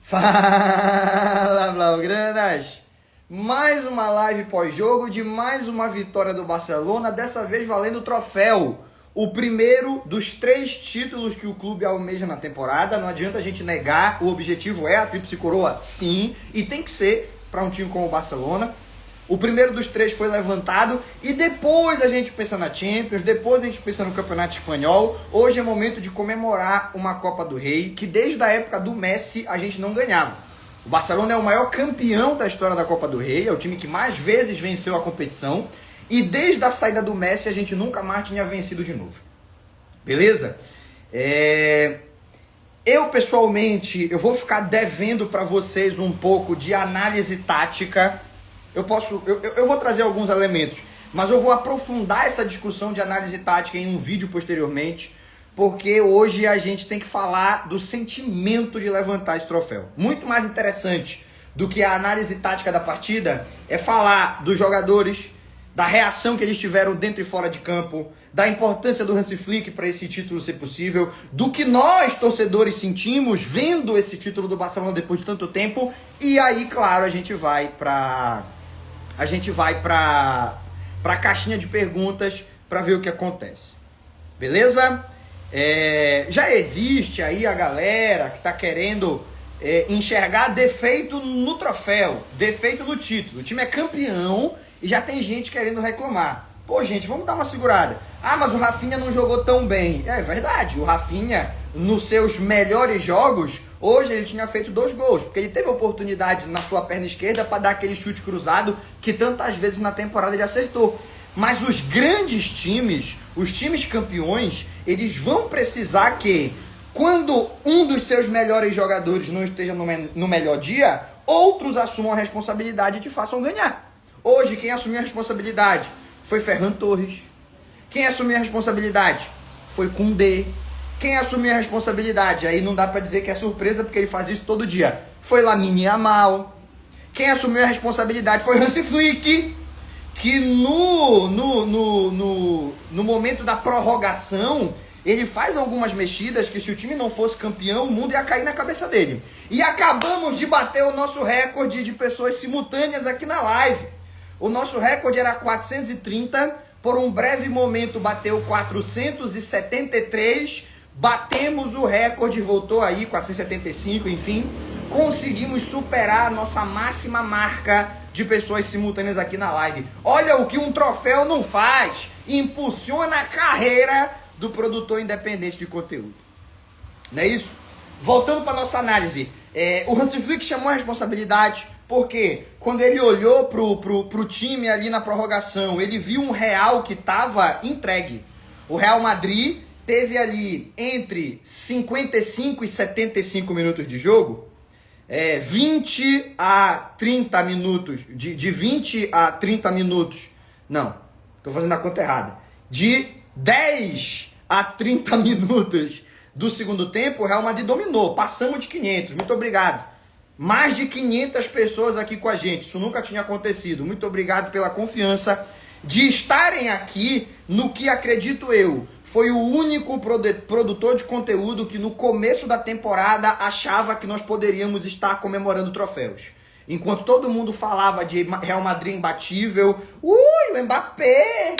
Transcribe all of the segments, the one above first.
Fala, Blaugranas! Mais uma live pós-jogo de mais uma vitória do Barcelona, dessa vez valendo o troféu. O primeiro dos 3 títulos que o clube almeja na temporada. Não adianta a gente negar, o objetivo é a Tríplice Coroa, sim, e tem que ser para um time como o Barcelona. O primeiro dos 3 foi levantado e depois a gente pensa na Champions, depois a gente pensa no Campeonato Espanhol. Hoje é momento de comemorar uma Copa do Rei que desde a época do Messi a gente não ganhava. O Barcelona é o maior campeão da história da Copa do Rei, é o time que mais vezes venceu a competição e desde a saída do Messi a gente nunca mais tinha vencido de novo. Beleza? Eu pessoalmente, eu vou ficar devendo para vocês um pouco de análise tática. Eu vou trazer alguns elementos, mas eu vou aprofundar essa discussão de análise tática em um vídeo posteriormente, porque hoje a gente tem que falar do sentimento de levantar esse troféu. Muito mais interessante do que a análise tática da partida é falar dos jogadores, da reação que eles tiveram dentro e fora de campo, da importância do Hansi Flick para esse título ser possível, do que nós, torcedores, sentimos vendo esse título do Barcelona depois de tanto tempo, e aí, claro, a gente vai para a caixinha de perguntas para ver o que acontece. Beleza? Já existe aí a galera que está querendo enxergar defeito no troféu, defeito no título. O time é campeão e já tem gente querendo reclamar. Pô, gente, vamos dar uma segurada. Ah, mas o Rafinha não jogou tão bem. É verdade, o Rafinha, nos seus melhores jogos, hoje ele tinha feito 2 gols, porque ele teve a oportunidade na sua perna esquerda para dar aquele chute cruzado que tantas vezes na temporada ele acertou. Mas os grandes times, os times campeões, eles vão precisar que, quando um dos seus melhores jogadores não esteja no melhor dia, outros assumam a responsabilidade e te façam ganhar. Hoje, quem assumiu a responsabilidade foi Ferran Torres. Quem assumiu a responsabilidade foi Koundé. Quem assumiu a responsabilidade, aí não dá pra dizer que é surpresa, porque ele faz isso todo dia, foi Lamine Yamal. Quem assumiu a responsabilidade foi Hansi Flick, que no momento da prorrogação, ele faz algumas mexidas que se o time não fosse campeão, o mundo ia cair na cabeça dele. E acabamos de bater o nosso recorde de pessoas simultâneas aqui na live. O nosso recorde era 430, por um breve momento bateu 473, batemos o recorde, voltou aí 475, enfim, conseguimos superar a nossa máxima marca de pessoas simultâneas aqui na live. Olha o que um troféu não faz, impulsiona a carreira do produtor independente de conteúdo. Não é isso? Voltando para nossa análise, o Hansi Flick chamou a responsabilidade, porque quando ele olhou pro time ali na prorrogação, ele viu um Real que estava entregue. O Real Madrid teve ali entre 55 e 75 minutos de jogo, 20 a 30 minutos, de 20 a 30 minutos, não, estou fazendo a conta errada, de 10 a 30 minutos do segundo tempo, o Real Madrid dominou, passamos de 500, muito obrigado. Mais de 500 pessoas aqui com a gente, isso nunca tinha acontecido. Muito obrigado pela confiança de estarem aqui no que, acredito eu, foi o único produtor de conteúdo que no começo da temporada achava que nós poderíamos estar comemorando troféus. Enquanto todo mundo falava de Real Madrid imbatível, o Mbappé,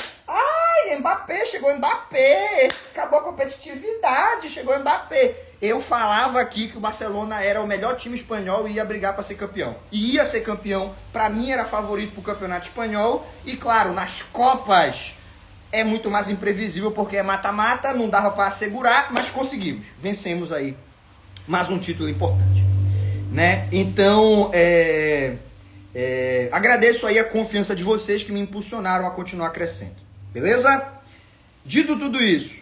Mbappé, chegou Mbappé, acabou a competitividade, chegou Mbappé. Eu falava aqui que o Barcelona era o melhor time espanhol e ia brigar para ser campeão. E ia ser campeão, para mim era favorito para o campeonato espanhol. E claro, nas Copas é muito mais imprevisível porque é mata-mata, não dava para assegurar, mas conseguimos. Vencemos aí mais um título importante, né? Então, agradeço aí a confiança de vocês que me impulsionaram a continuar crescendo. Beleza? Dito tudo isso,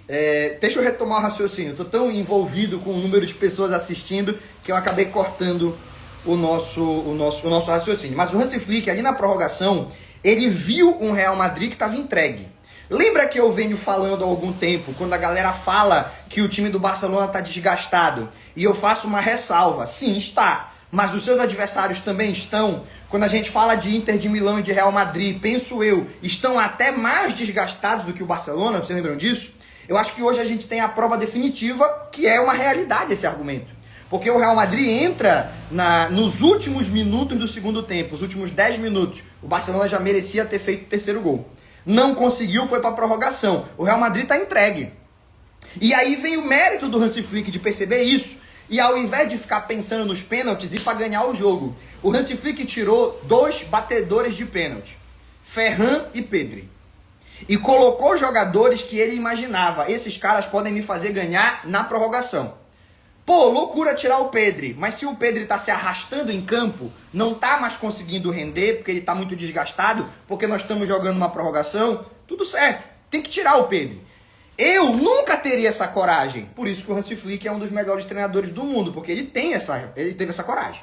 deixa eu retomar o raciocínio. Eu tô tão envolvido com o número de pessoas assistindo que eu acabei cortando o nosso raciocínio. Mas o Hansi Flick, ali na prorrogação, ele viu um Real Madrid que estava entregue. Lembra que eu venho falando há algum tempo, quando a galera fala que o time do Barcelona está desgastado, e eu faço uma ressalva? Sim, está. Mas os seus adversários também estão. Quando a gente fala de Inter de Milão e de Real Madrid, penso eu, estão até mais desgastados do que o Barcelona, vocês lembram disso? Eu acho que hoje a gente tem a prova definitiva, que é uma realidade esse argumento. Porque o Real Madrid entra nos últimos minutos do segundo tempo, os últimos 10 minutos. O Barcelona já merecia ter feito o terceiro gol. Não conseguiu, foi para a prorrogação. O Real Madrid está entregue. E aí vem o mérito do Hansi Flick de perceber isso. E ao invés de ficar pensando nos pênaltis, ir para ganhar o jogo. O Hansi Flick tirou 2 batedores de pênalti. Ferran e Pedri. E colocou jogadores que ele imaginava. Esses caras podem me fazer ganhar na prorrogação. Pô, loucura tirar o Pedri. Mas se o Pedri tá se arrastando em campo, não tá mais conseguindo render, porque ele tá muito desgastado, porque nós estamos jogando uma prorrogação, tudo certo. Tem que tirar o Pedri. Eu nunca teria essa coragem. Por isso que o Hansi Flick é um dos melhores treinadores do mundo, porque ele teve essa coragem.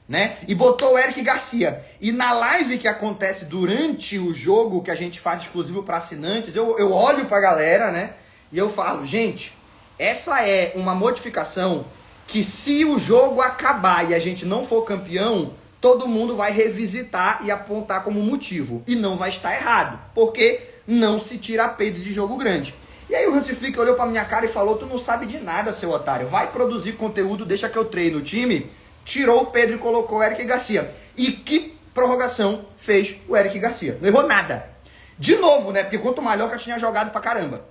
Né? E botou o Eric Garcia. E na live que acontece durante o jogo, que a gente faz exclusivo para assinantes, eu olho pra galera, né? E eu falo, gente, essa é uma modificação que se o jogo acabar e a gente não for campeão, todo mundo vai revisitar e apontar como motivo. E não vai estar errado, porque não se tira a Pedro de jogo grande. E aí o Hansi Flick olhou pra minha cara e falou, tu não sabe de nada, seu otário. Vai produzir conteúdo, deixa que eu treino o time. Tirou o Pedro e colocou o Eric Garcia. E que prorrogação fez o Eric Garcia? Não errou nada. De novo, né? Porque quanto Mallorca tinha jogado pra caramba.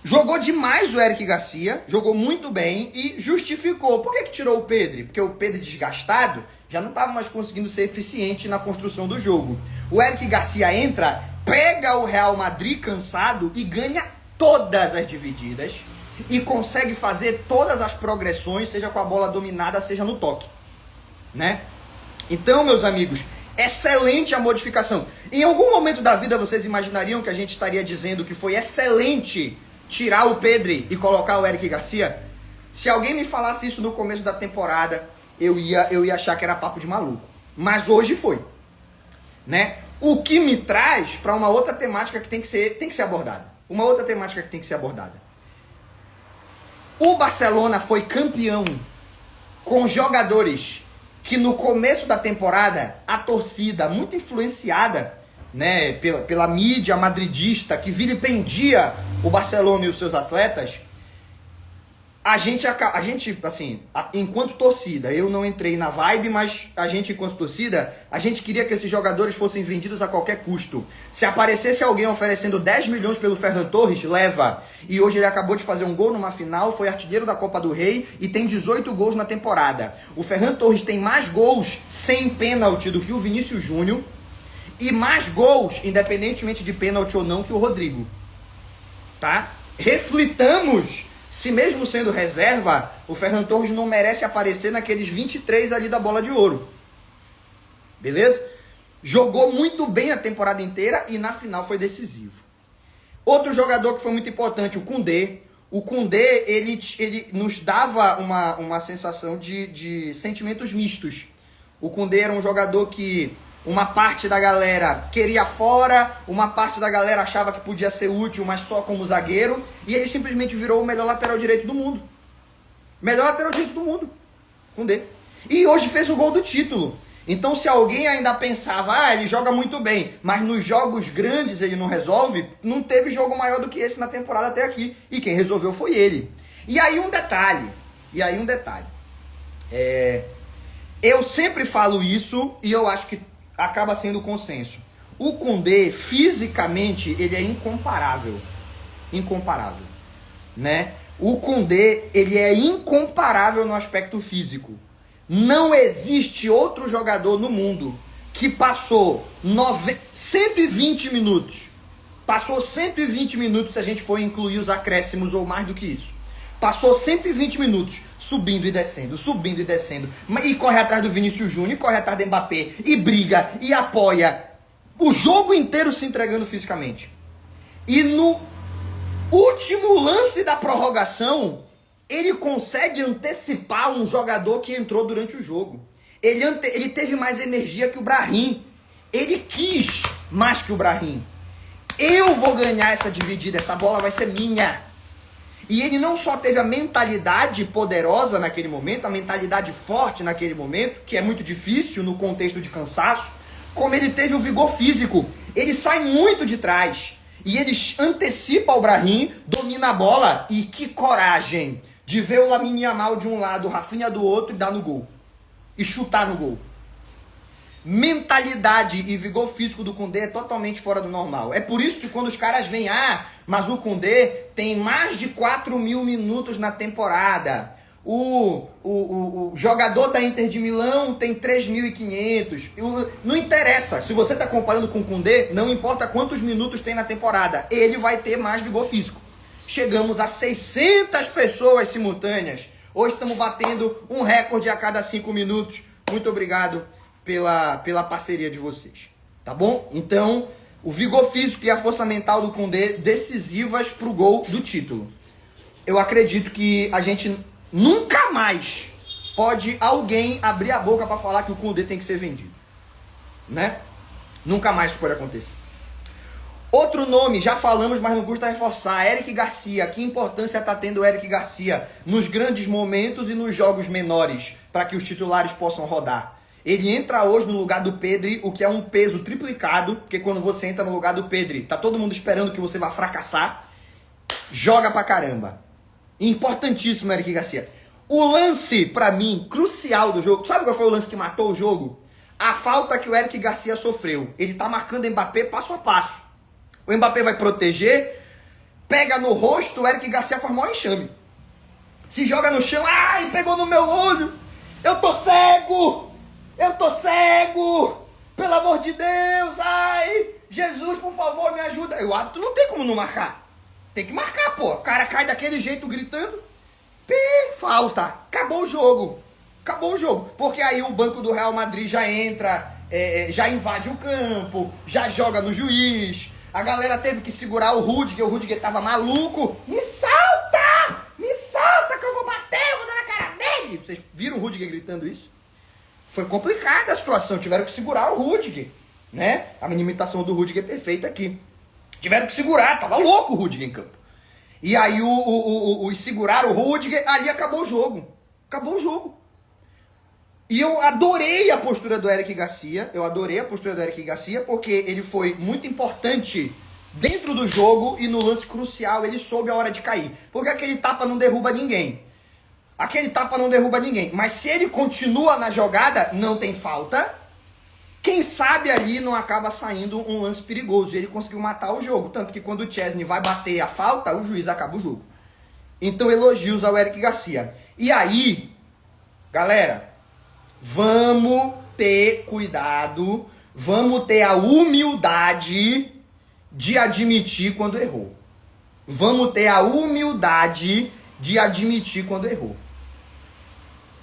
Jogou demais o Eric Garcia, jogou muito bem e justificou. Por que tirou o Pedro? Porque o Pedro desgastado já não estava mais conseguindo ser eficiente na construção do jogo. O Eric Garcia entra, pega o Real Madrid cansado e ganha todas as divididas e consegue fazer todas as progressões, seja com a bola dominada, seja no toque, né? Então, meus amigos, excelente a modificação. Em algum momento da vida vocês imaginariam que a gente estaria dizendo que foi excelente tirar o Pedro e colocar o Eric Garcia? Se alguém me falasse isso no começo da temporada, eu ia achar que era papo de maluco. Mas hoje foi, né? O que me traz para uma outra temática que tem que ser abordada. Uma outra temática que tem que ser abordada. O Barcelona foi campeão com jogadores que no começo da temporada a torcida, muito influenciada, né, pela mídia madridista que vilipendia o Barcelona e os seus atletas, a gente assim, enquanto torcida, eu não entrei na vibe, mas a gente enquanto torcida, a gente queria que esses jogadores fossem vendidos a qualquer custo. Se aparecesse alguém oferecendo 10 milhões pelo Ferran Torres, leva. E hoje ele acabou de fazer um gol numa final, foi artilheiro da Copa do Rei e tem 18 gols na temporada. O Ferran Torres tem mais gols sem pênalti do que o Vinícius Júnior e mais gols, independentemente de pênalti ou não, que o Rodrigo. Tá? Reflitamos se mesmo sendo reserva, o Ferran Torres não merece aparecer naqueles 23 ali da bola de ouro. Beleza? Jogou muito bem a temporada inteira e na final foi decisivo. Outro jogador que foi muito importante, o Koundé. O Koundé, ele nos dava uma sensação de sentimentos mistos. O Koundé era um jogador que uma parte da galera queria fora, uma parte da galera achava que podia ser útil, mas só como zagueiro, e ele simplesmente virou o melhor lateral direito do mundo. Melhor lateral direito do mundo. Koundé. E hoje fez o gol do título. Então se alguém ainda pensava, ele joga muito bem, mas nos jogos grandes ele não resolve, não teve jogo maior do que esse na temporada até aqui. E quem resolveu foi ele. E aí um detalhe. Eu sempre falo isso e eu acho que acaba sendo consenso. O Koundé, fisicamente, ele é incomparável. Incomparável. Né? O Koundé, ele é incomparável no aspecto físico. Não existe outro jogador no mundo que passou 120 minutos. Passou 120 minutos se a gente for incluir os acréscimos ou mais do que isso. Passou 120 minutos subindo e descendo, e corre atrás do Vinícius Júnior, e corre atrás do Mbappé, e briga, e apoia. O jogo inteiro se entregando fisicamente. E no último lance da prorrogação, ele consegue antecipar um jogador que entrou durante o jogo. Ele teve mais energia que o Brahim. Ele quis mais que o Brahim. Eu vou ganhar essa dividida, essa bola vai ser minha. E ele não só teve a mentalidade poderosa naquele momento, a mentalidade forte naquele momento, que é muito difícil no contexto de cansaço, como ele teve o vigor físico. Ele sai muito de trás. E ele antecipa o Brahim, domina a bola. E que coragem de ver o Lamine Yamal de um lado, o Rafinha do outro e dar no gol. E chutar no gol. Mentalidade e vigor físico do Koundé é totalmente fora do normal. É por isso que quando os caras vêm, mas o Koundé tem mais de 4.000 minutos na temporada. O jogador da Inter de Milão tem 3.500. Não interessa. Se você está comparando com o Koundé, não importa quantos minutos tem na temporada. Ele vai ter mais vigor físico. Chegamos a 600 pessoas simultâneas. Hoje estamos batendo um recorde a cada 5 minutos. Muito obrigado pela parceria de vocês, tá bom? Então, o vigor físico e a força mental do Koundé decisivas pro gol do título. Eu acredito que a gente nunca mais pode alguém abrir a boca para falar que o Koundé tem que ser vendido, né? Nunca mais isso pode acontecer. Outro nome, já falamos, mas não custa reforçar, Eric Garcia. Que importância está tendo o Eric Garcia nos grandes momentos e nos jogos menores, para que os titulares possam rodar? Ele entra hoje no lugar do Pedri, o que é um peso triplicado, porque quando você entra no lugar do Pedri, tá todo mundo esperando que você vá fracassar, joga pra caramba. Importantíssimo, Eric Garcia. O lance, pra mim, crucial do jogo, sabe qual foi o lance que matou o jogo? A falta que o Eric Garcia sofreu. Ele tá marcando o Mbappé passo a passo. O Mbappé vai proteger, pega no rosto, o Eric Garcia faz maior enxame. Se joga no chão, ai, pegou no meu olho, eu tô cego! Eu tô cego! Pelo amor de Deus! Ai! Jesus, por favor, me ajuda! O árbitro não tem como não marcar. Tem que marcar, pô. O cara cai daquele jeito gritando. Falta. Acabou o jogo. Acabou o jogo. Porque aí o banco do Real Madrid já entra, já invade o campo, já joga no juiz. A galera teve que segurar o Rudiger tava maluco. Me solta! Me solta que eu vou bater, eu vou dar na cara dele! Vocês viram o Rudiger gritando isso? Foi complicada a situação, tiveram que segurar o Rudiger, né? A imitação do Rudiger é perfeita aqui. Tiveram que segurar, tava louco o Rudiger em campo. E aí os seguraram o Rudiger, ali acabou o jogo. Acabou o jogo. E eu adorei a postura do Eric Garcia, porque ele foi muito importante dentro do jogo e no lance crucial ele soube a hora de cair. Porque aquele tapa não derruba ninguém. Mas se ele continua na jogada, não tem falta. Quem sabe ali não acaba saindo um lance perigoso. E ele conseguiu matar o jogo. Tanto que quando o Chesney vai bater a falta, o juiz acaba o jogo. Então elogios ao Eric Garcia. E aí, galera, vamos ter cuidado. Vamos ter a humildade de admitir quando errou.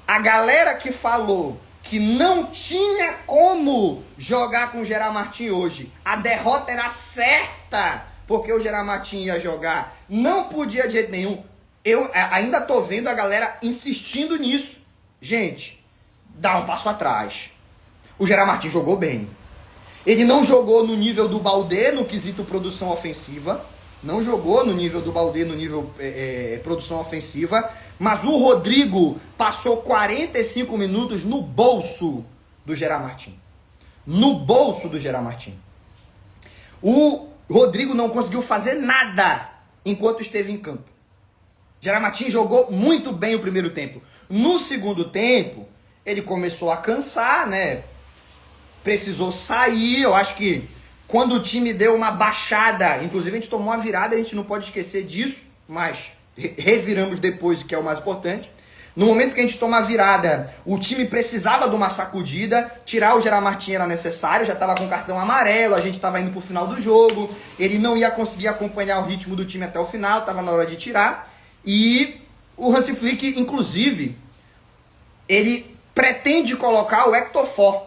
A galera que falou que não tinha como jogar com o Gerard Martin hoje, a derrota era certa, porque o Gerard Martin ia jogar, não podia de jeito nenhum. Eu ainda tô vendo a galera insistindo nisso. Gente, dá um passo atrás. O Gerard Martin jogou bem. Ele não jogou no nível do Baldé no quesito produção ofensiva. Não jogou no nível do Baldé, no nível produção ofensiva. Mas o Rodrigo passou 45 minutos no bolso do Gerard Martin. O Rodrigo não conseguiu fazer nada enquanto esteve em campo. Gerard Martin jogou muito bem o primeiro tempo. No segundo tempo, ele começou a cansar, né? Precisou sair. Eu acho que quando o time deu uma baixada, inclusive a gente tomou uma virada, a gente não pode esquecer disso, mas reviramos depois, que é o mais importante. No momento que a gente toma a virada, o time precisava de uma sacudida, tirar o Gerard Martin era necessário, já estava com cartão amarelo, a gente estava indo para o final do jogo, ele não ia conseguir acompanhar o ritmo do time até o final, estava na hora de tirar. E o Hansi Flick, inclusive, ele pretende colocar o Hector Ford,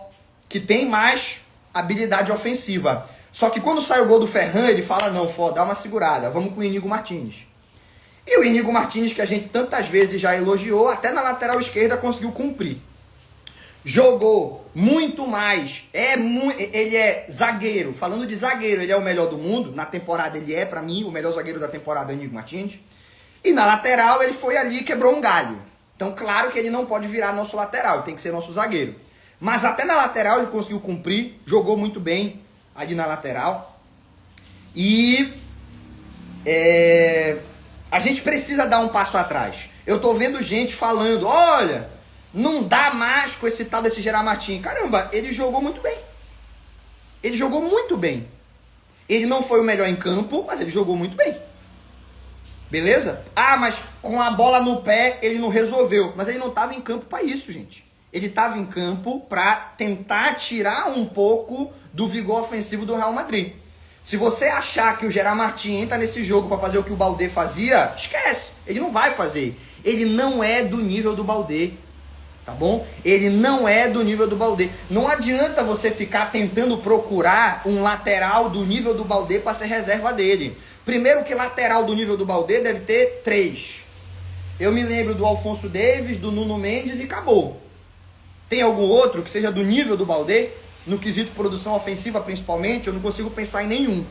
que tem mais habilidade ofensiva. Só que quando sai o gol do Ferran, ele fala, não, Ford, dá uma segurada, vamos com o Íñigo Martínez. E o Íñigo Martínez, que a gente tantas vezes já elogiou, até na lateral esquerda conseguiu cumprir. Jogou muito mais. Ele é zagueiro. Falando de zagueiro, ele é o melhor do mundo. Na temporada ele é, pra mim, o melhor zagueiro da temporada é o Íñigo Martínez. E na lateral ele foi ali e quebrou um galho. Então, claro que ele não pode virar nosso lateral, ele tem que ser nosso zagueiro. Mas até na lateral ele conseguiu cumprir, jogou muito bem ali na lateral. E a gente precisa dar um passo atrás. Eu tô vendo gente falando, olha, não dá mais com esse tal desse Gerard Martin. Caramba, ele jogou muito bem. Ele jogou muito bem. Ele não foi o melhor em campo, mas ele jogou muito bem. Beleza? Ah, mas com a bola no pé ele não resolveu. Mas ele não estava em campo para isso, gente. Ele estava em campo para tentar tirar um pouco do vigor ofensivo do Real Madrid. Se você achar que o Gerard Martin entra nesse jogo para fazer o que o Baldé fazia, esquece. Ele não vai fazer. Ele não é do nível do Baldé. Tá bom? Ele não é do nível do Baldé. Não adianta você ficar tentando procurar um lateral do nível do Baldé para ser reserva dele. Primeiro que lateral do nível do Baldé deve ter 3. Eu me lembro do Alphonso Davies, do Nuno Mendes e acabou. Tem algum outro que seja do nível do Baldé? No quesito produção ofensiva principalmente, eu não consigo pensar em nenhum.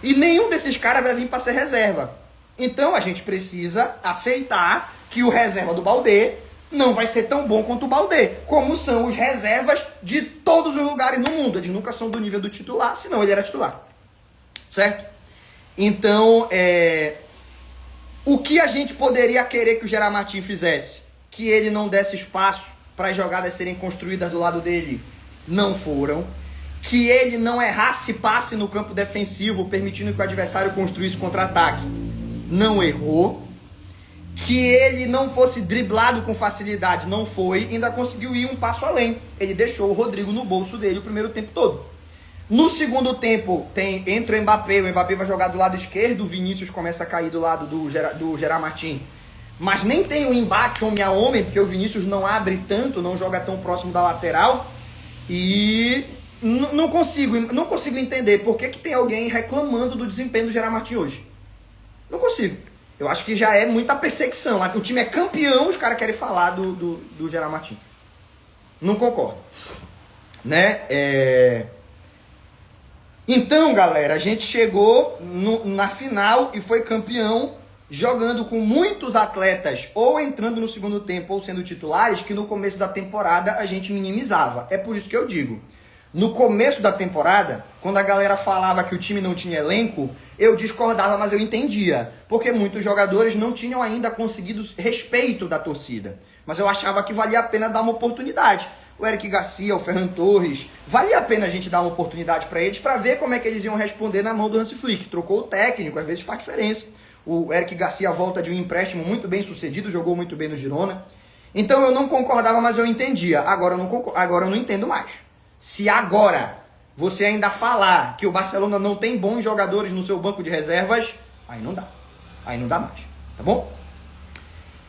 E nenhum desses caras vai vir para ser reserva. Então a gente precisa aceitar que o reserva do Baldé não vai ser tão bom quanto o Baldé, como são os reservas de todos os lugares no mundo. Eles nunca são do nível do titular, senão ele era titular. Certo? Então, o que a gente poderia querer que o Gerard Martin fizesse? Que ele não desse espaço para as jogadas serem construídas do lado dele? Não foram. Que ele não errasse passe no campo defensivo, permitindo que o adversário construísse contra-ataque? Não errou. Que ele não fosse driblado com facilidade? Não foi. Ainda conseguiu ir um passo além. Ele deixou o Rodrigo no bolso dele o primeiro tempo todo. No segundo tempo, entra o Mbappé vai jogar do lado esquerdo, o Vinícius começa a cair do lado do Gerard Martin. Mas nem tem um embate homem a homem, porque o Vinícius não abre tanto, não joga tão próximo da lateral. E não consigo entender por que tem alguém reclamando do desempenho do Gerard Martin hoje. Não consigo. Eu acho que já é muita perseguição. O time é campeão, os caras querem falar do Gerard Martin. Não concordo. Né? Então, galera, a gente chegou na final e foi campeão jogando com muitos atletas ou entrando no segundo tempo ou sendo titulares que no começo da temporada a gente minimizava. É por isso que eu digo. No começo da temporada, quando a galera falava que o time não tinha elenco, eu discordava, mas eu entendia. Porque muitos jogadores não tinham ainda conseguido respeito da torcida. Mas eu achava que valia a pena dar uma oportunidade. O Eric Garcia, o Ferran Torres, valia a pena a gente dar uma oportunidade para eles para ver como é que eles iam responder na mão do Hansi Flick. Trocou o técnico, às vezes faz diferença. O Eric Garcia volta de um empréstimo muito bem sucedido, jogou muito bem no Girona. Então eu não concordava, mas eu entendia. Agora eu não entendo mais. Se agora você ainda falar que o Barcelona não tem bons jogadores no seu banco de reservas, aí não dá. Aí não dá mais, tá bom?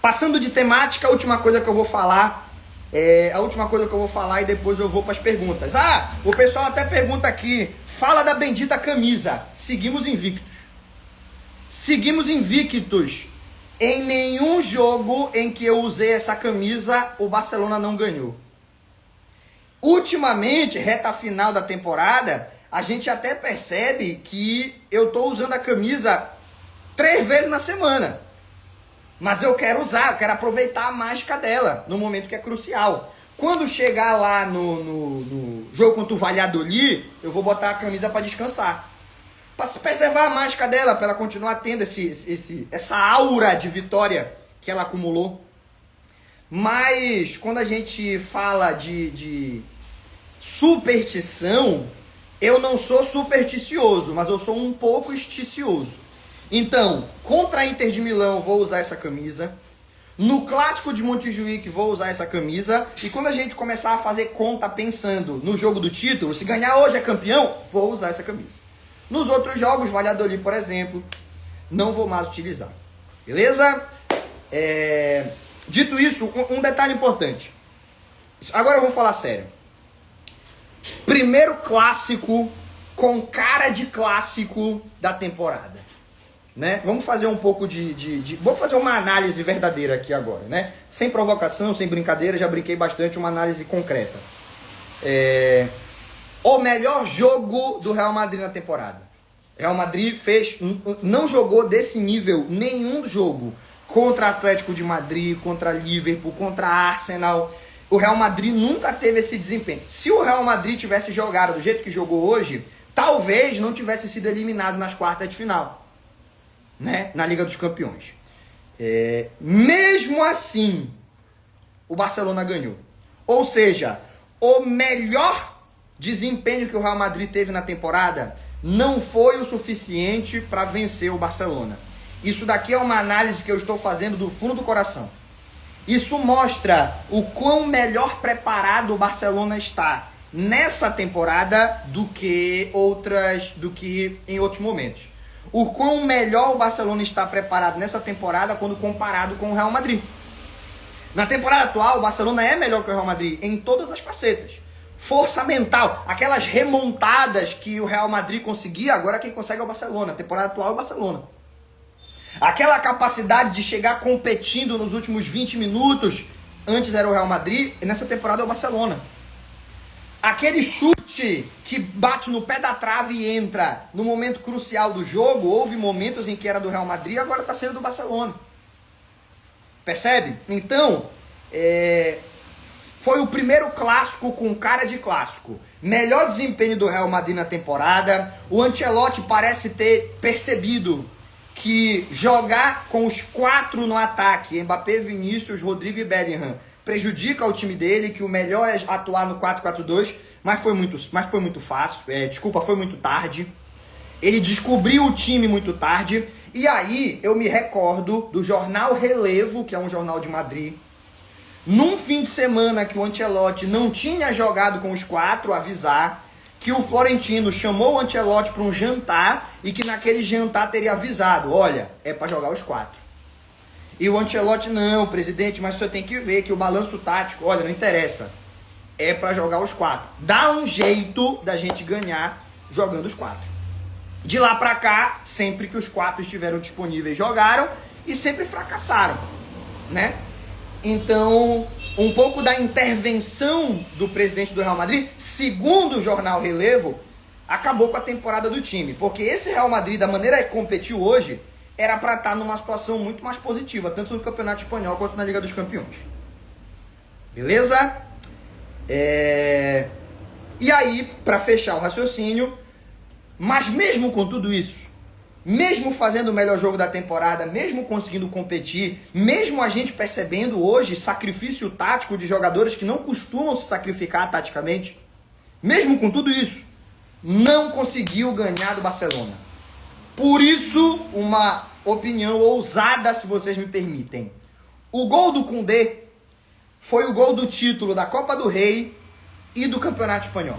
Passando de temática, a última coisa que eu vou falar e depois eu vou para as perguntas. O pessoal até pergunta aqui, fala da bendita camisa. Seguimos invictos. Seguimos invictos. Em nenhum jogo em que eu usei essa camisa, o Barcelona não ganhou. Ultimamente, reta final da temporada, a gente até percebe que eu estou usando a camisa 3 vezes na semana. Mas eu quero usar, eu quero aproveitar a mágica dela no momento que é crucial. Quando chegar lá no jogo contra o Valladolid, eu vou botar a camisa para descansar. Para preservar a mágica dela, para ela continuar tendo essa aura de vitória que ela acumulou. Mas quando a gente fala de superstição, eu não sou supersticioso, mas eu sou um pouco esticioso. Então, contra a Inter de Milão, vou usar essa camisa. No Clássico de Montjuic, vou usar essa camisa. E quando a gente começar a fazer conta pensando no jogo do título, se ganhar hoje é campeão, vou usar essa camisa. Nos outros jogos, Valladolid, por exemplo, não vou mais utilizar. Beleza? Dito isso, um detalhe importante. Agora eu vou falar sério. Primeiro clássico com cara de clássico da temporada. Né? Vamos fazer um pouco vamos fazer uma análise verdadeira aqui agora, né? Sem provocação, sem brincadeira, já brinquei bastante, uma análise concreta. O melhor jogo do Real Madrid na temporada. Real Madrid não jogou desse nível nenhum jogo contra Atlético de Madrid, contra Liverpool, contra Arsenal. O Real Madrid nunca teve esse desempenho. Se o Real Madrid tivesse jogado do jeito que jogou hoje, talvez não tivesse sido eliminado nas quartas de final. Né? Na Liga dos Campeões. Mesmo assim, o Barcelona ganhou. Ou seja, o melhor desempenho que o Real Madrid teve na temporada não foi o suficiente para vencer o Barcelona. Isso daqui é uma análise que eu estou fazendo do fundo do coração. Isso mostra o quão melhor preparado o Barcelona está nessa temporada do que em outros momentos. O quão melhor o Barcelona está preparado nessa temporada quando comparado com o Real Madrid. Na temporada atual, o Barcelona é melhor que o Real Madrid em todas as facetas. Força mental, aquelas remontadas que o Real Madrid conseguia, agora quem consegue é o Barcelona. Na temporada atual é o Barcelona. Aquela capacidade de chegar competindo nos últimos 20 minutos, antes era o Real Madrid, e nessa temporada é o Barcelona. Aquele chute que bate no pé da trave e entra no momento crucial do jogo, houve momentos em que era do Real Madrid, agora está sendo do Barcelona. Percebe? Então, foi o primeiro clássico com cara de clássico. Melhor desempenho do Real Madrid na temporada. O Ancelotti parece ter percebido que jogar com os 4 no ataque, Mbappé, Vinícius, Rodrigo e Bellingham, prejudica o time dele, que o melhor é atuar no 4-4-2, mas foi muito fácil, foi muito tarde. Ele descobriu o time muito tarde, e aí eu me recordo do jornal Relevo, que é um jornal de Madrid, num fim de semana que o Ancelotti não tinha jogado com os 4, avisar que o Florentino chamou o Ancelotti para um jantar e que naquele jantar teria avisado, olha, é para jogar os 4. E o Ancelotti, não, presidente, mas você tem que ver que o balanço tático, olha, não interessa, é para jogar os 4. Dá um jeito da gente ganhar jogando os 4. De lá para cá, sempre que os 4 estiveram disponíveis, jogaram e sempre fracassaram, né? Então, um pouco da intervenção do presidente do Real Madrid, segundo o jornal Relevo, acabou com a temporada do time. Porque esse Real Madrid, da maneira que competiu hoje, era para estar numa situação muito mais positiva, tanto no Campeonato Espanhol quanto na Liga dos Campeões. Beleza? E aí, para fechar o raciocínio, mas mesmo com tudo isso, mesmo fazendo o melhor jogo da temporada, mesmo conseguindo competir, mesmo a gente percebendo hoje sacrifício tático de jogadores que não costumam se sacrificar taticamente, mesmo com tudo isso, não conseguiu ganhar do Barcelona. Por isso, uma opinião ousada, se vocês me permitem. O gol do Koundé foi o gol do título da Copa do Rei e do Campeonato Espanhol.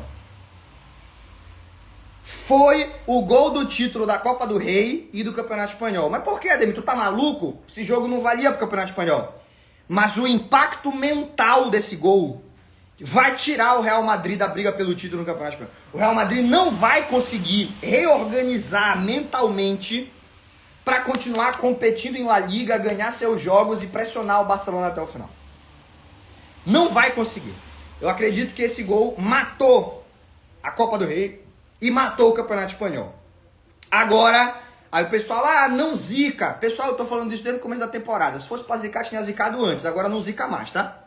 Foi o gol do título da Copa do Rei e do Campeonato Espanhol. Mas por que, Ademir? Tu tá maluco? Esse jogo não valia pro Campeonato Espanhol. Mas o impacto mental desse gol vai tirar o Real Madrid da briga pelo título no Campeonato Espanhol. O Real Madrid não vai conseguir reorganizar mentalmente para continuar competindo em La Liga, ganhar seus jogos e pressionar o Barcelona até o final. Não vai conseguir. Eu acredito que esse gol matou a Copa do Rei e matou o Campeonato Espanhol. Agora, aí o pessoal, não zica. Pessoal, eu tô falando isso desde o começo da temporada. Se fosse pra zicar, tinha zicado antes. Agora não zica mais, tá?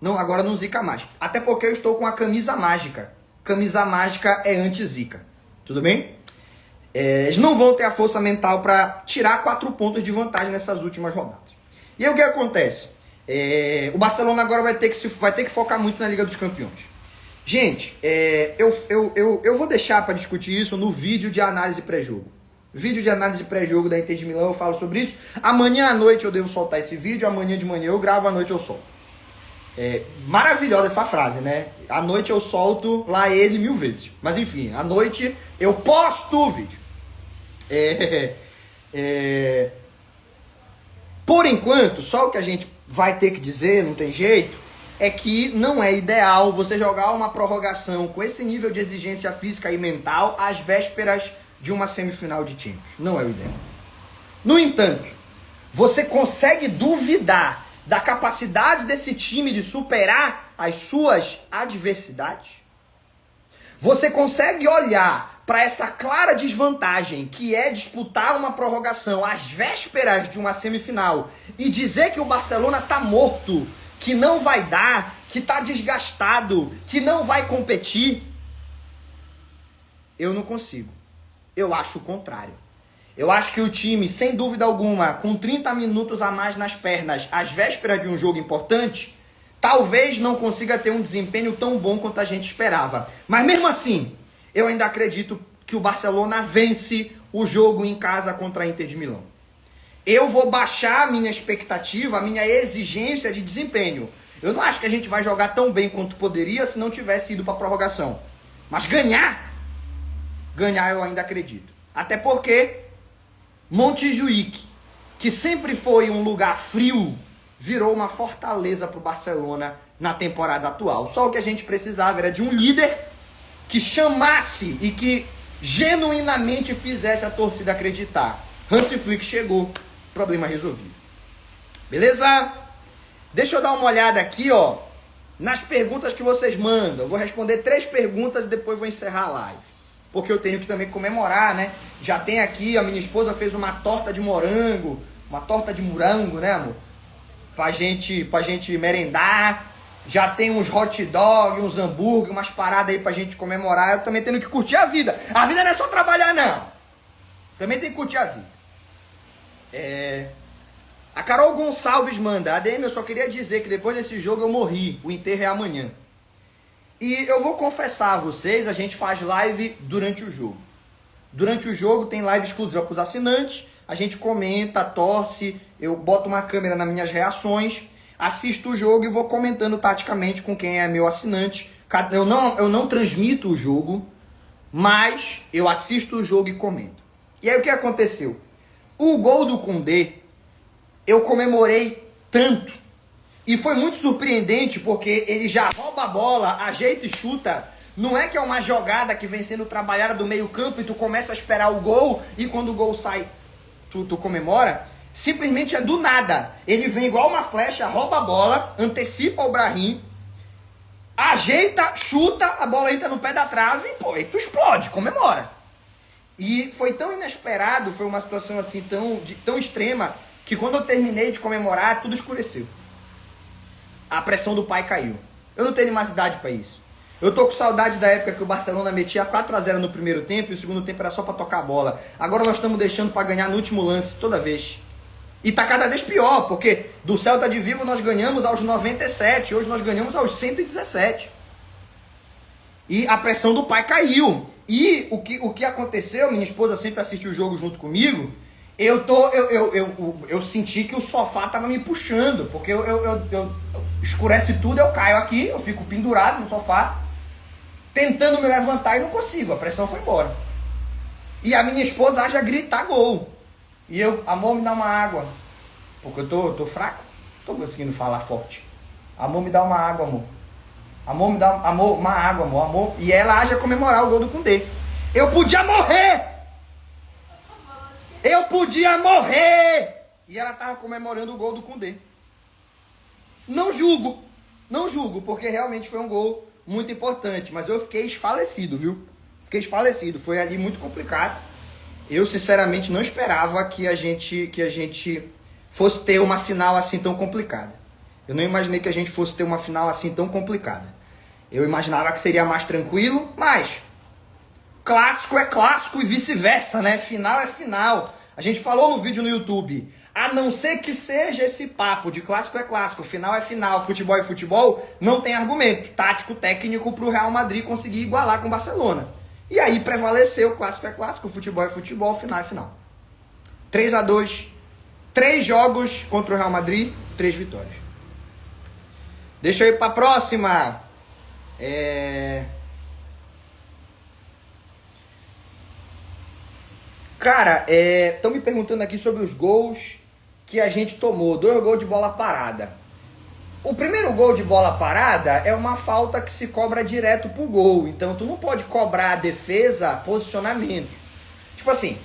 Não, agora não zica mais. Até porque eu estou com a camisa mágica. Camisa mágica é anti-zica. Tudo bem? Eles não vão ter a força mental pra tirar 4 pontos de vantagem nessas últimas rodadas. E aí o que acontece? O Barcelona agora vai ter que focar muito na Liga dos Campeões. Gente, eu vou deixar para discutir isso no vídeo de análise pré-jogo. Vídeo de análise pré-jogo da Inter de Milão, eu falo sobre isso. Amanhã à noite eu devo soltar esse vídeo, amanhã de manhã eu gravo, à noite eu solto. Maravilhosa essa frase, né? À noite eu solto lá ele 1000 vezes. Mas enfim, à noite eu posto o vídeo. Por enquanto, só o que a gente vai ter que dizer, não tem jeito, é que não é ideal você jogar uma prorrogação com esse nível de exigência física e mental às vésperas de uma semifinal de Champions. Não é o ideal. No entanto, você consegue duvidar da capacidade desse time de superar as suas adversidades? Você consegue olhar para essa clara desvantagem que é disputar uma prorrogação às vésperas de uma semifinal e dizer que o Barcelona está morto, que não vai dar, que está desgastado, que não vai competir? Eu não consigo. Eu acho o contrário. Eu acho que o time, sem dúvida alguma, com 30 minutos a mais nas pernas, às vésperas de um jogo importante, talvez não consiga ter um desempenho tão bom quanto a gente esperava. Mas mesmo assim, eu ainda acredito que o Barcelona vence o jogo em casa contra a Inter de Milão. Eu vou baixar a minha expectativa, a minha exigência de desempenho. Eu não acho que a gente vai jogar tão bem quanto poderia se não tivesse ido para a prorrogação. Mas ganhar eu ainda acredito. Até porque Montjuïc, que sempre foi um lugar frio, virou uma fortaleza para o Barcelona na temporada atual. Só o que a gente precisava era de um líder que chamasse e que genuinamente fizesse a torcida acreditar. Hansi Flick chegou, problema resolvido. Beleza? Deixa eu dar uma olhada aqui, ó, nas perguntas que vocês mandam. Eu vou responder 3 perguntas e depois vou encerrar a live. Porque eu tenho que também comemorar, né? Já tem aqui, a minha esposa fez uma torta de morango, né, amor? Pra gente merendar. Já tem uns hot dog, uns hambúrguer, umas paradas aí pra gente comemorar. Eu também tenho que curtir a vida. A vida não é só trabalhar, não. Também tem que curtir a vida. A Carol Gonçalves manda: ADM, eu só queria dizer que depois desse jogo eu morri. O enterro é amanhã. E eu vou confessar a vocês, a gente faz live durante o jogo. Durante o jogo tem live exclusiva para os assinantes. A gente comenta, torce, eu boto uma câmera nas minhas reações, assisto o jogo e vou comentando taticamente com quem é meu assinante. Eu não transmito o jogo, mas eu assisto o jogo e comento. E aí o que aconteceu? O gol do Koundé, eu comemorei tanto. E foi muito surpreendente porque ele já rouba a bola, ajeita e chuta. Não é que é uma jogada que vem sendo trabalhada do meio campo e tu começa a esperar o gol e quando o gol sai, tu comemora. Simplesmente é do nada. Ele vem igual uma flecha, rouba a bola, antecipa o Brahim, ajeita, chuta, a bola entra no pé da trave e, pô, aí tu explode, comemora. E foi tão inesperado, foi uma situação assim tão extrema, que quando eu terminei de comemorar, tudo escureceu. A pressão do pai caiu. Eu não tenho mais idade para isso. Eu tô com saudade da época que o Barcelona metia 4-0 no primeiro tempo e o segundo tempo era só para tocar a bola. Agora nós estamos deixando para ganhar no último lance toda vez. E tá cada vez pior, porque do Celta de Vigo nós ganhamos aos 97, hoje nós ganhamos aos 117. E a pressão do pai caiu. E o que aconteceu, minha esposa sempre assistiu o jogo junto comigo, eu senti que o sofá tava me puxando, porque escurece tudo, eu caio aqui, eu fico pendurado no sofá, tentando me levantar e não consigo, a pressão foi embora. E a minha esposa haja gritar gol. E eu, amor, me dá uma água, porque eu tô fraco, tô conseguindo falar forte. Amor, me dá uma água, amor. Amor, me dá uma água, amor. E ela haja comemorar o gol do Koundé. Eu podia morrer! Eu podia morrer! E ela tava comemorando o gol do Koundé. Não julgo, porque realmente foi um gol muito importante. Mas eu fiquei esfalecido, viu? Fiquei esfalecido, foi ali muito complicado. Eu sinceramente não esperava que a gente fosse ter uma final assim tão complicada. Eu não imaginei que a gente fosse ter uma final assim tão complicada. Eu imaginava que seria mais tranquilo, mas clássico é clássico e vice-versa, né? Final é final. A gente falou no vídeo no YouTube, a não ser que seja esse papo de clássico é clássico, final é final, futebol é futebol, não tem argumento tático, técnico para o Real Madrid conseguir igualar com o Barcelona. E aí prevaleceu, clássico é clássico, futebol é futebol, final é final. 3-2, 3 jogos contra o Real Madrid, 3 vitórias. Deixa eu ir para a próxima. Cara, estão me perguntando aqui sobre os gols que a gente tomou. 2 gols de bola parada. O primeiro gol de bola parada é uma falta que se cobra direto pro gol. Então tu não pode cobrar a defesa posicionamento. Tipo assim,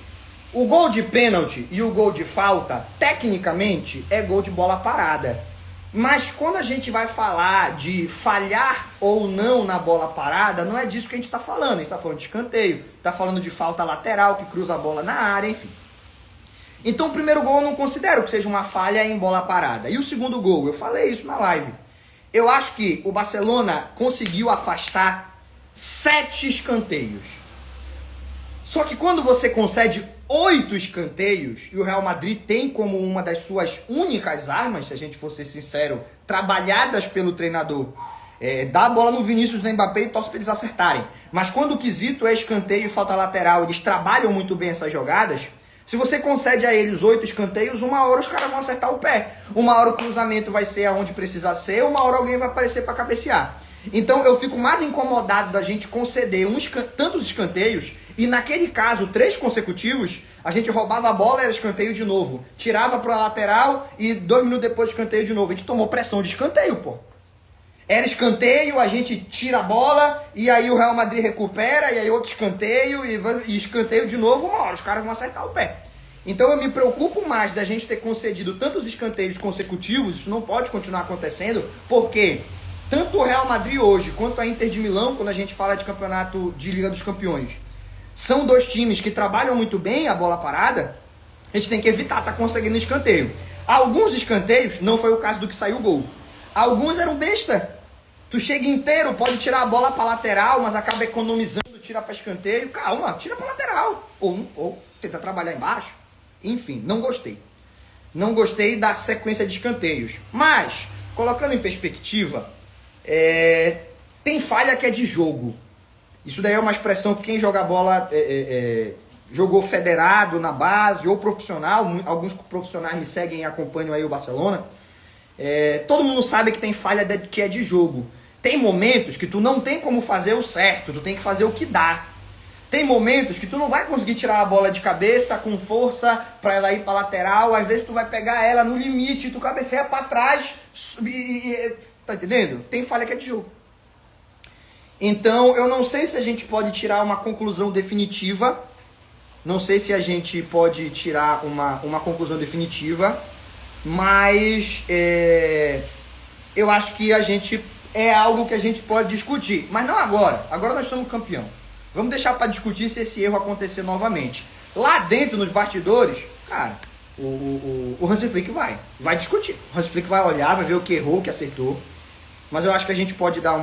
o gol de pênalti e o gol de falta, tecnicamente, é gol de bola parada. Mas quando a gente vai falar de falhar ou não na bola parada, não é disso que a gente está falando. A gente está falando de escanteio, está falando de falta lateral que cruza a bola na área, enfim. Então o primeiro gol eu não considero que seja uma falha em bola parada. E o segundo gol, eu falei isso na live. Eu acho que o Barcelona conseguiu afastar 7 escanteios. Só que quando você concede 8 escanteios, e o Real Madrid tem como uma das suas únicas armas, se a gente for ser sincero, trabalhadas pelo treinador, dá a bola no Vinícius e no Mbappé e torce para eles acertarem. Mas quando o quesito é escanteio e falta lateral, eles trabalham muito bem essas jogadas. Se você concede a eles 8 escanteios, uma hora os caras vão acertar o pé. Uma hora o cruzamento vai ser aonde precisa ser, uma hora alguém vai aparecer para cabecear. Então eu fico mais incomodado da gente conceder tantos escanteios, e naquele caso, 3 consecutivos, a gente roubava a bola, era escanteio de novo. Tirava para a lateral e 2 minutos depois escanteio de novo. A gente tomou pressão de escanteio, pô. Era escanteio, a gente tira a bola, e aí o Real Madrid recupera, e aí outro escanteio, e escanteio de novo, uma hora os caras vão acertar o pé. Então eu me preocupo mais da gente ter concedido tantos escanteios consecutivos, isso não pode continuar acontecendo, porque tanto o Real Madrid hoje, quanto a Inter de Milão, quando a gente fala de campeonato de Liga dos Campeões, são 2 times que trabalham muito bem a bola parada, a gente tem que evitar estar conseguindo escanteio. Alguns escanteios, não foi o caso do que saiu o gol. Alguns eram besta. Tu chega inteiro, pode tirar a bola para lateral, mas acaba economizando, tira para escanteio. Calma, tira para lateral. Ou tenta trabalhar embaixo. Enfim, não gostei. Não gostei da sequência de escanteios. Mas, colocando em perspectiva, tem falha que é de jogo. Isso daí é uma expressão que quem joga bola jogou federado na base ou profissional. Alguns profissionais me seguem e acompanham aí o Barcelona. Todo mundo sabe que tem falha que é de jogo. Tem momentos que tu não tem como fazer o certo, tu tem que fazer o que dá. Tem momentos que tu não vai conseguir tirar a bola de cabeça com força para ela ir para lateral. Às vezes tu vai pegar ela no limite, tu cabeceia para trás. Tá entendendo? Tem falha que é de jogo. Então, eu não sei se a gente pode tirar uma conclusão definitiva. Não sei se a gente pode tirar uma conclusão definitiva. Mas eu acho que é algo que a gente pode discutir. Mas não agora. Agora nós somos campeão. Vamos deixar para discutir se esse erro acontecer novamente. Lá dentro, nos bastidores, cara, o Hansi Flick vai discutir. O Hansi Flick vai olhar, vai ver o que errou, o que acertou. Mas eu acho que a gente pode dar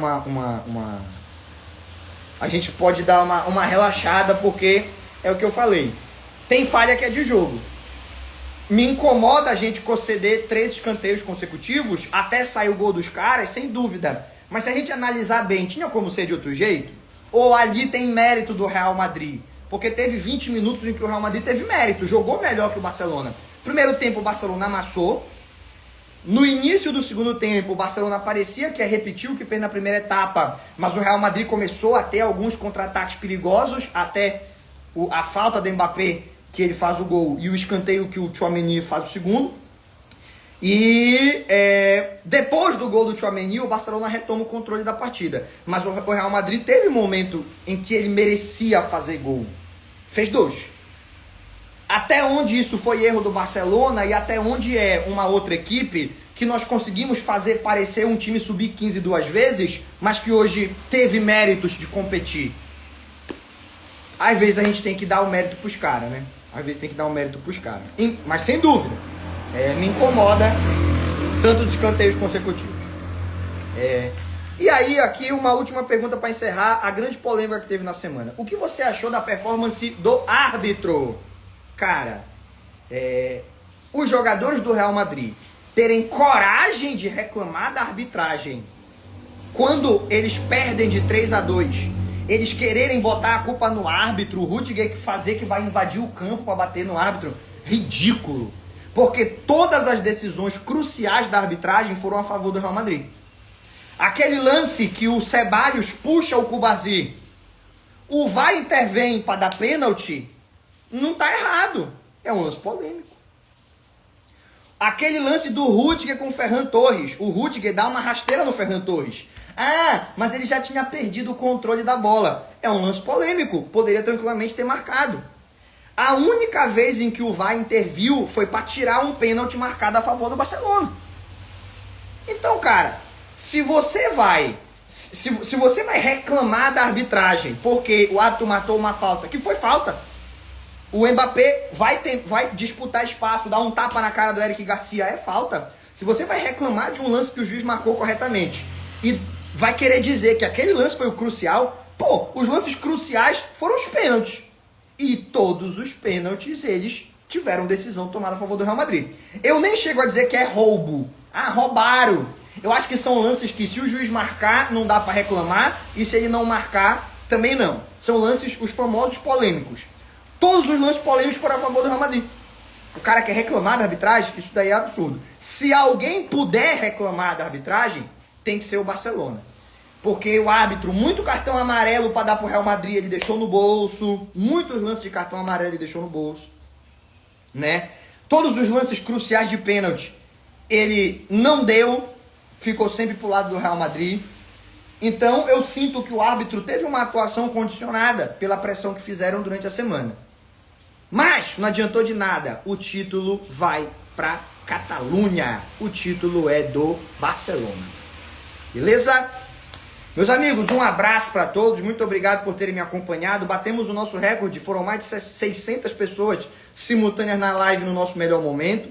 uma relaxada, porque é o que eu falei. Tem falha que é de jogo. Me incomoda a gente conceder 3 escanteios consecutivos até sair o gol dos caras, sem dúvida. Mas se a gente analisar bem, tinha como ser de outro jeito? Ou ali tem mérito do Real Madrid? Porque teve 20 minutos em que o Real Madrid teve mérito, jogou melhor que o Barcelona. Primeiro tempo o Barcelona amassou. No início do segundo tempo, o Barcelona parecia que ia repetir o que fez na primeira etapa, mas o Real Madrid começou a ter alguns contra-ataques perigosos, até a falta do Mbappé, que ele faz o gol, e o escanteio que o Tchouaméni faz o segundo. E depois do gol do Tchouaméni, o Barcelona retoma o controle da partida. Mas o Real Madrid teve um momento em que ele merecia fazer gol. Fez 2. Até onde isso foi erro do Barcelona e até onde é uma outra equipe que nós conseguimos fazer parecer um time sub-15 2 vezes, mas que hoje teve méritos de competir. Às vezes a gente tem que dar o mérito pros caras, né? Às vezes tem que dar o mérito pros caras. Mas sem dúvida, me incomoda tanto os escanteios consecutivos. E aí, aqui uma última pergunta para encerrar a grande polêmica que teve na semana. O que você achou da performance do árbitro? Cara, os jogadores do Real Madrid terem coragem de reclamar da arbitragem quando eles perdem de 3-2, eles quererem botar a culpa no árbitro, o Rudiger fazer que vai invadir o campo para bater no árbitro, ridículo. Porque todas as decisões cruciais da arbitragem foram a favor do Real Madrid. Aquele lance que o Ceballos puxa o Cubarsí, o VAR intervém para dar pênalti, não tá errado. É um lance polêmico. Aquele lance do Rudiger com o Ferran Torres. O Rudiger dá uma rasteira no Ferran Torres. Ah, mas ele já tinha perdido o controle da bola. É um lance polêmico. Poderia tranquilamente ter marcado. A única vez em que o VAR interviu foi para tirar um pênalti marcado a favor do Barcelona. Então, cara, se você vai reclamar da arbitragem porque o árbitro matou uma falta, que foi falta, o Mbappé vai disputar espaço, dar um tapa na cara do Eric Garcia, é falta. Se você vai reclamar de um lance que o juiz marcou corretamente e vai querer dizer que aquele lance foi o crucial, pô, os lances cruciais foram os pênaltis. e todos os pênaltis eles tiveram decisão tomada a favor do Real Madrid. Eu nem chego a dizer que é roubo. Ah, roubaram. Eu acho que são lances que se o juiz marcar, não dá para reclamar, e se ele não marcar, também não. São lances, os famosos polêmicos. Todos os lances polêmicos foram a favor do Real Madrid. O cara quer reclamar da arbitragem, isso daí é absurdo. Se alguém puder reclamar da arbitragem, tem que ser o Barcelona. Porque o árbitro, muito cartão amarelo para dar pro Real Madrid, ele deixou no bolso. Muitos lances de cartão amarelo ele deixou no bolso, né? Todos os lances cruciais de pênalti, ele não deu, ficou sempre pro lado do Real Madrid. Então eu sinto que o árbitro teve uma atuação condicionada pela pressão que fizeram durante a semana. Mas não adiantou de nada, o título vai para Catalunha, o título é do Barcelona. Beleza? Meus amigos, um abraço para todos, muito obrigado por terem me acompanhado. Batemos o nosso recorde, foram mais de 600 pessoas simultâneas na live no nosso melhor momento.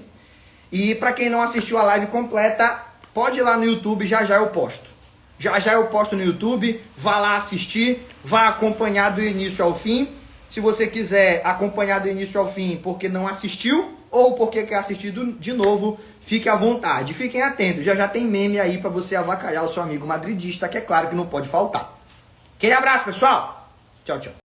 E para quem não assistiu a live completa, pode ir lá no YouTube, já já eu posto. Já já eu posto no YouTube, vá lá assistir, vá acompanhar do início ao fim. Se você quiser acompanhar do início ao fim porque não assistiu ou porque quer assistir de novo, fique à vontade. Fiquem atentos, já já tem meme aí para você avacalhar o seu amigo madridista, que é claro que não pode faltar. Aquele abraço, pessoal. Tchau, tchau.